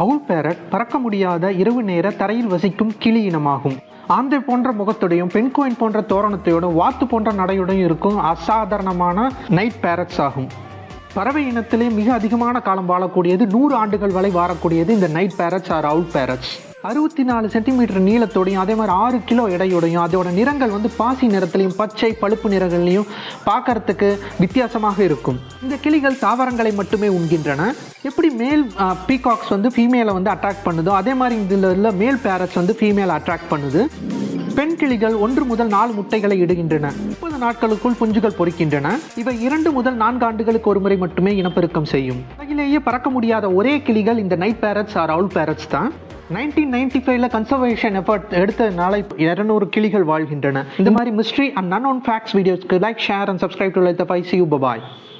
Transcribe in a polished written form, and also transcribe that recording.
அவுல் farad பறக்க முடியாத இரவு நேர தரையில் வசிக்கும் கிளி இனமாகும். ஆந்தை போன்ற முகத்துடையும் பெண்குயின் போன்ற தோரணத்தையோடும் வாத்து போன்ற நடையுடன் இருக்கும் அசாதாரணமான நைட் பேரட்ஸ் ஆகும். பறவை இனத்திலே மிக அதிகமான காலம் வாழக்கூடியது, 100 ஆண்டுகள் வரை வாழக்கூடியது இந்த நைட் பேரட்ஸ் ஆர் அவுல் பேரட்ஸ். 64 சென்டிமீட்டர் நீளத்தோடையும் அதே மாதிரி 6 கிலோ எடையோடையும் அதோட நிறங்கள் பாசி நிறத்திலையும் பச்சை பழுப்பு நிறங்களையும் பார்க்கறதுக்கு வித்தியாசமாக இருக்கும். இந்த கிளிகள் தாவரங்களை மட்டுமே உண்கின்றன. எப்படி மேல் பீகாக்ஸ் ஃபீமேலை அட்ராக்ட் பண்ணுதோ அதே மாதிரி இதில் உள்ள மேல் பேரட்ஸ் ஃபீமேலை அட்ராக்ட் பண்ணுது. பெண் கிளிகள் 1 முதல் 4 முட்டைகளை இடுகின்றன. 30 நாட்களுக்குள் குஞ்சுகள் பொரிக்கின்றன. இவை 2 முதல் 4 ஆண்டுகளுக்கு ஒரு முறை மட்டுமே இனப்பெருக்கம் செய்யும். உலகிலேயே பறக்க முடியாத ஒரே கிளிகள் இந்த நைட் பேரட்ஸ் ஆர் அவுல் பேரட்ஸ் தான். 1995 கன்சர்வேஷன் எஃபர்ட் எடுத்ததுனால 200 கிளிகள் வாழ்கின்றன. இந்த மாதிரி மிஸ்ட்ரி அண்ட் அன்நோன் ஃபேக்ட்ஸ் வீடியோஸ்க்கு like, share and subscribe to Lalitha5. See you. Bye bye.